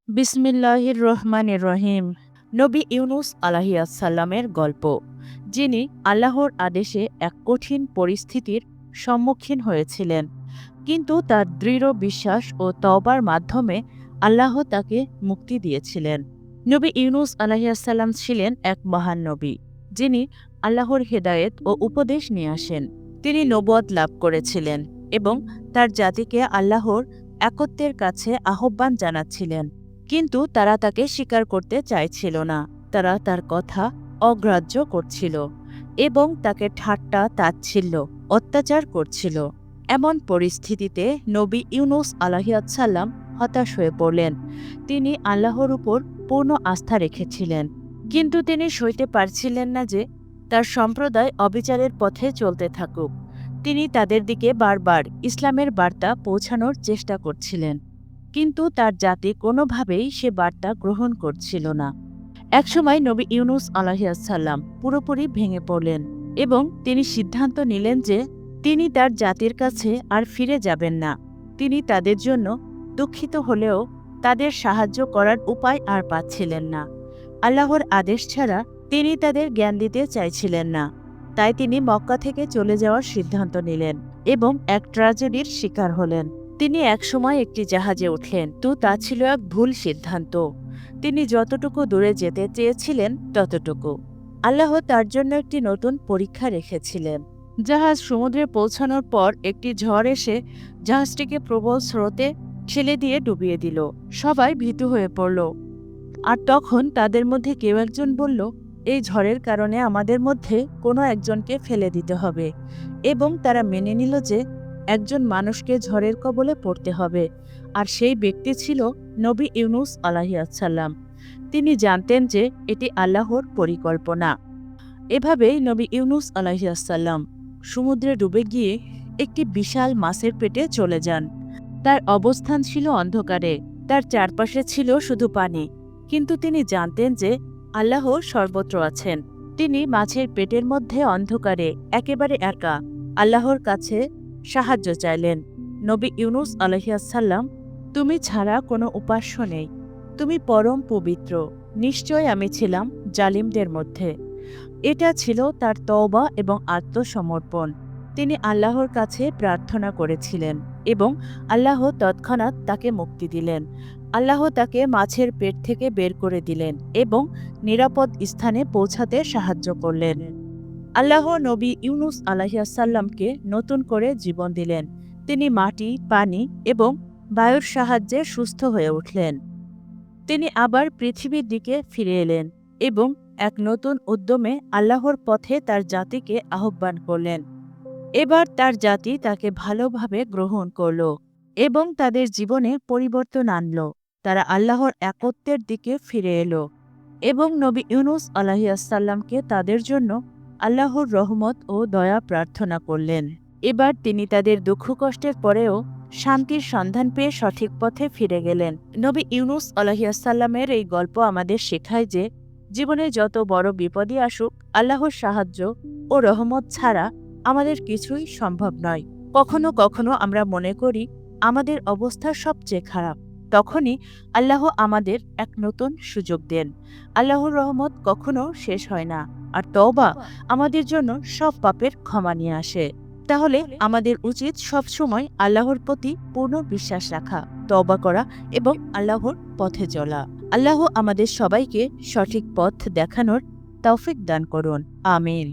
বিসমিল্লাহির রহমানির রহিম। নবী ইউনুস আলাইহিসসালামের গল্প, যিনি আল্লাহর আদেশে এক কঠিন পরিস্থিতির সম্মুখীন হয়েছিলেন, কিন্তু তার দৃঢ় বিশ্বাস ও তওবার মাধ্যমে আল্লাহ তাকে মুক্তি দিয়েছিলেন। নবী ইউনুস আলাইহিসসালাম ছিলেন এক মহান নবী, যিনি আল্লাহর হেদায়েত ও উপদেশ নিয়ে আসেন। তিনি নবুয়ত লাভ করেছিলেন এবং তার জাতিকে আল্লাহর একত্বের কাছে আহ্বান জানাচ্ছিলেন, কিন্তু তারা তাকে স্বীকার করতে চাইছিল না। তারা তার কথা অগ্রাহ্য করছিল এবং তাকে ঠাট্টা তাচ্ছিল্য অত্যাচার করছিল। এমন পরিস্থিতিতে নবী ইউনুস আলাইহিসসালাম হতাশ হয়ে পড়লেন। তিনি আল্লাহর উপর পূর্ণ আস্থা রেখেছিলেন, কিন্তু তিনি সইতে পারছিলেন না যে তার সম্প্রদায় অবিচারের পথে চলতে থাকুক। তিনি তাদের দিকে বারবার ইসলামের বার্তা পৌঁছানোর চেষ্টা করছিলেন, কিন্তু তার জাতি কোনোভাবেই সে বার্তা গ্রহণ করছিল না। একসময় নবী ইউনুস আলাইহিসসালাম পুরোপুরি ভেঙে পড়লেন এবং তিনি সিদ্ধান্ত নিলেন যে তিনি তার জাতির কাছে আর ফিরে যাবেন না। তিনি তাদের জন্য দুঃখিত হলেও তাদের সাহায্য করার উপায় আর পাচ্ছিলেন না। আল্লাহর আদেশ ছাড়া তিনি তাদের জ্ঞান দিতে চাইছিলেন না। তাই তিনি মক্কা থেকে চলে যাওয়ার সিদ্ধান্ত নিলেন এবং এক ট্র্যাজেডির শিকার হলেন। তিনি একসময় একটি জাহাজে উঠলেন, তো তা ছিল এক ভুল সিদ্ধান্ত। তিনি যতটুকু দূরে যেতে চেয়েছিলেন ততটুকু। আল্লাহ তার জন্য একটি নতুন পরীক্ষা রেখেছিলেন। জাহাজ সমুদ্রে পৌঁছানোর পর একটি ঝড় এসে জাহাজটিকে প্রবল স্রোতে ঠেলে দিয়ে ডুবিয়ে দিল। সবাই ভীতু হয়ে পড়ল, আর তখন তাদের মধ্যে কেউ একজন বলল, এই ঝড়ের কারণে আমাদের মধ্যে কোনো একজনকে ফেলে দিতে হবে। এবং তারা মেনে নিল যে একজন মানুষকে ঝড়ের কবলে পড়তে হবে, আর সেই ব্যক্তি ছিল নবী ইউনুস আলাইহিসসালাম। তিনি জানতেন যে এটি আল্লাহর পরিকল্পনা। এভাবেই নবী ইউনুস আলাইহিসসালাম সমুদ্রে ডুবে গিয়ে একটি বিশাল মাছের পেটে চলে যান। তার অবস্থান ছিল অন্ধকারে, তার চারপাশে ছিল শুধু পানি, কিন্তু তিনি জানতেন যে আল্লাহ সর্বত্র আছেন। তিনি মাছের পেটের মধ্যে অন্ধকারে একেবারে একা আল্লাহর কাছে সাহায্য চাইলেন। নবী ইউনুস আলাইহিসসালাম, তুমি ছাড়া কোনো উপাস্য নেই, তুমি পরম পবিত্র, নিশ্চয় আমি ছিলাম জালিমদের মধ্যে। এটা ছিল তার তওবা এবং আত্মসমর্পণ। তিনি আল্লাহর কাছে প্রার্থনা করেছিলেন এবং আল্লাহ তৎক্ষণাৎ তাকে মুক্তি দিলেন। আল্লাহ তাকে মাছের পেট থেকে বের করে দিলেন এবং নিরাপদ স্থানে পৌঁছাতে সাহায্য করলেন। আল্লাহ নবী ইউনুস আলাইহিসসালামকে নতুন করে জীবন দিলেন। তিনি মাটি, পানি এবং বায়ুর সাহায্যে সুস্থ হয়ে উঠলেন। তিনি আবার পৃথিবীর দিকে ফিরে এলেন এবং এক নতুন উদ্যমে আল্লাহর পথে তার জাতিকে আহ্বান করলেন। এবার তার জাতি তাকে ভালোভাবে গ্রহণ করল এবং তাদের জীবনে পরিবর্তন আনল। তারা আল্লাহর একত্বের দিকে ফিরে এলো এবং নবী ইউনুস আলাইহিসসালামকে তাদের জন্য আল্লাহর রহমত ও দয়া প্রার্থনা করলেন। এবার তিনি তাদের দুঃখ কষ্টের পরেও শান্তির সন্ধান পেয়ে সঠিক পথে ফিরে গেলেন। নবী ইউনুস আলাইহিসসালামের এই গল্প আমাদের শেখায় যে জীবনে যত বড় বিপদই আসুক, আল্লাহর সাহায্য ও রহমত ছাড়া আমাদের কিছুই সম্ভব নয়। কখনো কখনো আমরা মনে করি আমাদের অবস্থা সবচেয়ে খারাপ, তখনই আল্লাহ আমাদের এক নতুন সুযোগ দেন। আল্লাহর রহমত কখনো শেষ হয় না, আর তওবা আমাদের জন্য সব পাপের ক্ষমা নিয়ে আসে। তাহলে আমাদের উচিত সবসময় আল্লাহর প্রতি পূর্ণ বিশ্বাস রাখা, তওবা করা এবং আল্লাহর পথে চলা। আল্লাহ আমাদের সবাইকে সঠিক পথ দেখানোর তৌফিক দান করুন। আমিন।